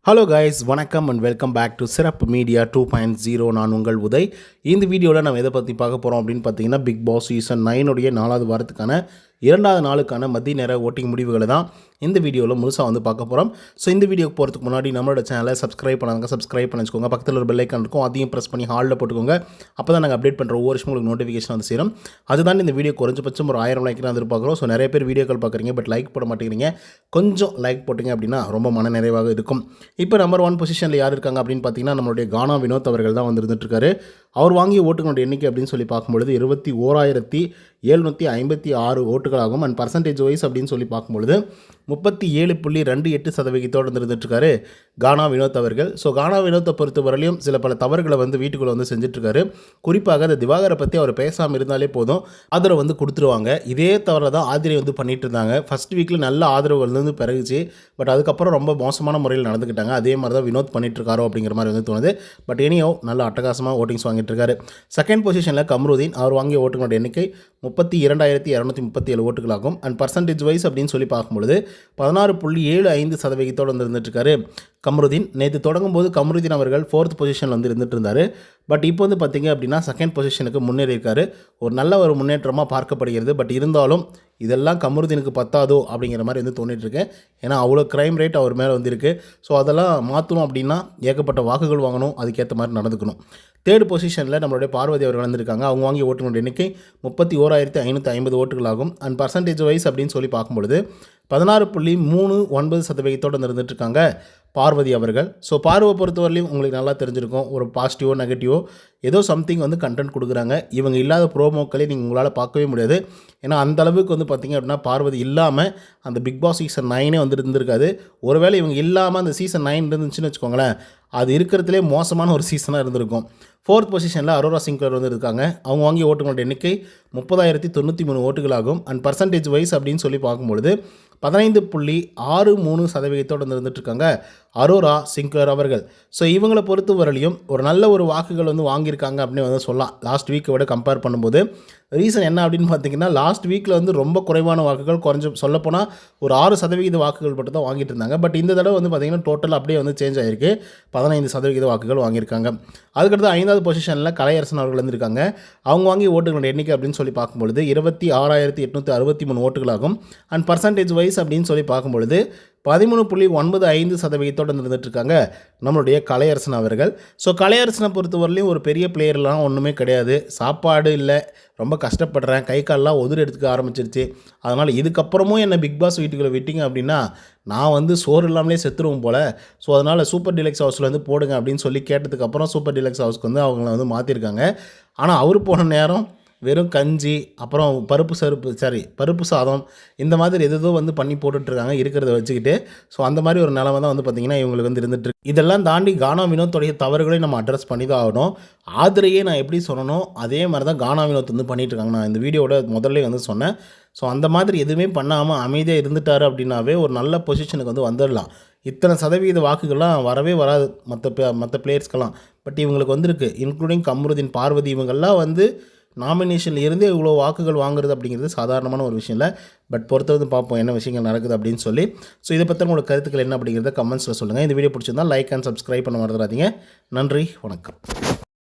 Hello guys, வணக்கம் and welcome back to சிறப்பு media 2.0. நான் உங்கள் உதய். இந்த வீடியோவில் நம்ம எதை பற்றி பார்க்க போகிறோம் அப்படின்னு பார்த்தீங்கன்னா, பிக் பாஸ் சீசன் 9 4வது வாரத்துக்கான 2வது நாளுக்கான மதிய நேர ஓட்டிங் முடிவுகளை தான் இந்த வீடியோவில் முழுசாக வந்து பார்க்க போகிறோம். ஸோ இந்த வீடியோக்கு போகிறதுக்கு முன்னாடி நம்மளோட சேனலை சப்ஸ்கிரைப் பண்ணாங்க, சப்ஸ்கிரைப் பண்ணி வச்சுக்கோங்க. பக்கத்தில் ஒரு பெல் ஐக்கான் இருக்கும், அதையும் ப்ரெஸ் பண்ணி ஹாலில் போட்டுக்கோங்க. அப்போ தான் நாங்கள் அப்டேட் பண்ணுற ஒவ்வொரு விஷயம் உங்களுக்கு நோட்டிஃபிகேஷன் வந்து சேரும். அதுதான் இந்த வீடியோ குறைஞ்சபட்சம் ஒரு 1000 லைக் தான் எதிர்பார்க்குறோம். ஸோ நிறைய பேர் வீடியோக்கள் பார்க்குறீங்க, பட் லைக் போட மாட்டேங்கிறீங்க. கொஞ்சம் லைக் போட்டிங்க அப்படின்னா ரொம்ப மன நிறைவாக இருக்கும். இப்போ நம்பர் 1 பொசிஷனில் யார் இருக்காங்க அப்படின்னு பார்த்தீங்கன்னா, நம்மளுடைய கானா வினோத் அவர்கள் தான் வந்துருந்துட்டுருக்காரு. அவர் வாங்கிய ஓட்டுகளுடைய எண்ணிக்கை அப்படின்னு சொல்லி பார்க்கும்பொழுது 21,756 ஓட்டுகளாகும். அண்ட் பர்சன்டேஜ் வைஸ் அப்படின்னு சொல்லி பார்க்கும்பொழுது 37.28% இருந்துட்டுருக்காரு கானா வினோத் அவர்கள். ஸோ கானா வினோத்தை பொறுத்தவரையிலும் சில பல தவறுகளை வந்து வீட்டுக்குள்ளே வந்து செஞ்சுட்ருக்காரு. குறிப்பாக அந்த திவாகரை பற்றி அவர் பேசாமல் இருந்தாலே போதும், ஆதரவு வந்து கொடுத்துருவாங்க. இதே தவிர தான் ஆதிரை வந்து பண்ணிட்டு இருந்தாங்க. ஃபஸ்ட் வீக்கில் நல்ல ஆதரவுகள் வந்து பிறகுச்சு, பட் அதுக்கப்புறம் ரொம்ப மோசமான முறையில் நடந்துக்கிட்டாங்க. அதே மாதிரி தான் வினோத் பண்ணிட்டுருக்காரோ அப்படிங்கிற மாதிரி வந்து தோணுது. பட் இனியோ நல்ல அட்டகாசமாக ஓட்டிங்ஸ் வாங்கிட்டுருக்காரு. செகண்ட் பொசிஷனில் கம்ருதீன், அவர் வாங்கிய ஓட்டுகளோட எண்ணிக்கை 32,237 ஓட்டுகளாகும். அண்ட் பர்சன்டேஜ் வைஸ் அப்படின்னு சொல்லி பார்க்கும்பொழுது 16.75% வந்து இருந்துட்டுருக்காரு கம்ருதீன். நேற்று தொடங்கும்போது கம்ருதீன் அவர்கள் 4th பொசிஷனில் வந்து இருந்துட்டு இருந்தார். பட் இப்போ வந்து பார்த்திங்க அப்படின்னா செகண்ட் பொசிஷனுக்கு முன்னேறியிருக்காரு. ஒரு நல்ல ஒரு முன்னேற்றமாக பார்க்கப்படுகிறது. பட் இருந்தாலும் இதெல்லாம் கம்ருதீனுக்கு பத்தாதோ அப்படிங்கிற மாதிரி வந்து தோணிட்டுருக்கு. ஏன்னா அவ்வளோ க்ரைம் ரேட் அவர் மேலே வந்து இருக்குது. ஸோ அதெல்லாம் மாற்றணும் அப்படின்னா ஏகப்பட்ட வாக்குகள் வாங்கணும், அதுக்கேற்ற மாதிரி நடந்துக்கணும். தேர்ட் பொசிஷனில் நம்மளுடைய பார்வதி அவர்கள் வந்திருக்காங்க. அவங்க வாங்கிய ஓட்டுகளுடைய எண்ணிக்கை 31,550 ஓட்டுகளாகும். அண்ட் பர்சன்டேஜ் வைஸ் அப்படின்னு சொல்லி பார்க்கும்பொழுது 16.39% இருந்துகிட்ருக்காங்க பார்வதி அவர்கள். ஸோ பார்வை பொறுத்தவரையிலையும் உங்களுக்கு நல்லா தெரிஞ்சிருக்கும், ஒரு பாசிட்டிவோ நெகட்டிவோ ஏதோ சம்திங் வந்து கண்டென்ட் கொடுக்குறாங்க. இவங்க இல்லாத ப்ரோமோக்களே நீங்கள் உங்களால் பார்க்கவே முடியாது. ஏன்னா அந்த அளவுக்கு வந்து பார்த்திங்க அப்படின்னா பார்வதி இல்லாமல் அந்த பிக் பாஸ் சீசன் 9 வந்து இருந்திருக்காது. ஒருவேளை இவங்க இல்லாமல் அந்த சீசன் 9 இருந்துச்சுன்னு வச்சுக்கோங்களேன், அது இருக்கிறதுலே மோசமான ஒரு சீசனாக இருந்திருக்கும். 4th பொசிஷனில் அரோரா சிங்க்லர் வந்து இருக்காங்க. அவங்க வாங்கிய ஓட்டுகளோட எண்ணிக்கை 30,093 ஓட்டுகளாகும். அண்ட் பர்சன்டேஜ் வைஸ் அப்படின்னு சொல்லி பார்க்கும்பொழுது 15.63% இருந்துகிட்ருக்காங்க அரோரா சிங்க்லர் அவர்கள். ஸோ இவங்களை பொறுத்த வரலையும் ஒரு நல்ல ஒரு வாக்குகள் வந்து வாங்கியிருக்காங்க அப்படின்னு வந்து சொல்லலாம். லாஸ்ட் வீக்கை விட கம்பேர் பண்ணும்போது ரீசன் என்ன அப்படின்னு பார்த்தீங்கன்னா, லாஸ்ட் வீக்கில் வந்து ரொம்ப குறைவான வாக்குகள், கொஞ்சம் சொல்லப்போனால் ஒரு 6% வாக்குகள் மட்டும் தான் வாங்கிட்டு இருந்தாங்க. பட் இந்த தடவை வந்து பார்த்திங்கன்னா டோட்டல் அப்படியே வந்து சேஞ்ச் ஆகிருக்கு. 15% வாக்குகள் வாங்கியிருக்காங்க. அதுக்கடுத்து 5வது பொசிஷனில் கலையரசன் அவர்கள் வந்துருக்காங்க. அவங்க வாங்கிய ஓட்டுகளோட எண்ணிக்கை அப்படின்னு சொல்லி பார்க்கும்பொழுது 26,863 ஓட்டுகளாகும். அண்ட் பர்சன்டேஜ் வைஸ் அப்படின்னு சொல்லி பார்க்கும்பொழுது 13.95% இருந்துகிட்ருக்காங்க நம்மளுடைய கலையரசன் அவர்கள். ஸோ கலையரசனை பொறுத்தவரையிலையும் ஒரு பெரிய பிளேயர்லாம் ஒன்றுமே கிடையாது. சாப்பாடு இல்லை, ரொம்ப கஷ்டப்படுறேன், கை கால்லாம் உதிரி எடுத்துக்க ஆரம்பிச்சிருச்சு, அதனால் இதுக்கப்புறமும் என்னை பிக் பாஸ் வீட்டுக்குள்ளே விட்டிங்க அப்படின்னா நான் வந்து சோறு இல்லாமலே செத்துருவோம் போல். ஸோ அதனால் சூப்பர் டீலக்ஸ் ஹவுஸில் வந்து போடுங்க அப்படின்னு சொல்லி கேட்டதுக்கப்புறம் சூப்பர் டீலக்ஸ் ஹவுஸ்க்கு வந்து அவங்கள வந்து மாற்றிருக்காங்க. ஆனால் அவர் போன நேரம் வெறும் கஞ்சி, அப்புறம் பருப்பு சாதம், இந்த மாதிரி எதோ வந்து பண்ணி போட்டுட்ருக்காங்க இருக்கிறத வச்சுக்கிட்டு. ஸோ அந்த மாதிரி ஒரு நிலமை தான் வந்து பார்த்திங்கன்னா இவங்களுக்கு வந்து இருந்துகிட்ருக்கு. இதெல்லாம் தாண்டி கானா வினோத்துடைய தவறுகளையும் நம்ம அட்ரஸ் பண்ணி தான் ஆகணும். ஆதிரையே நான் எப்படி சொன்னனோ அதே மாதிரி தான் கானா வினோத் வந்து பண்ணிகிட்ருக்காங்க. நான் இந்த வீடியோட முதல்ல வந்து சொன்னேன். ஸோ அந்த மாதிரி எதுவுமே பண்ணாமல் அமைதியாக இருந்துட்டார் அப்படின்னாவே ஒரு நல்ல பொசிஷனுக்கு வந்து வந்துடலாம். இத்தனை சதவீத வாக்குகள்லாம் வரவே வராது மற்ற பிளேயர்ஸ்க்கெல்லாம். பட் இவங்களுக்கு வந்திருக்கு, இன்க்ளூடிங் கம்ருதீன், பார்வதி, இவங்கெல்லாம் வந்து நாமினேஷனில் இருந்தே இவ்வளோ வாக்குகள் வாங்குறது அப்படிங்கிறது சாதாரணமான ஒரு விஷயம் இல்லை. பட் பொறுத்தவரைக்கும் பார்ப்போம் என்ன விஷயங்கள் நடக்குது அப்படின்னு சொல்லி. ஸோ இதை பற்றி உங்களோட கருத்துக்கள் என்ன அப்படிங்கிறத கமெண்ட்ஸில் சொல்லுங்கள். இந்த வீடியோ பிடிச்சிருந்தால் லைக் அண்ட் சப்ஸ்கிரைப் பண்ண மறந்துடாதீங்க. நன்றி, வணக்கம்.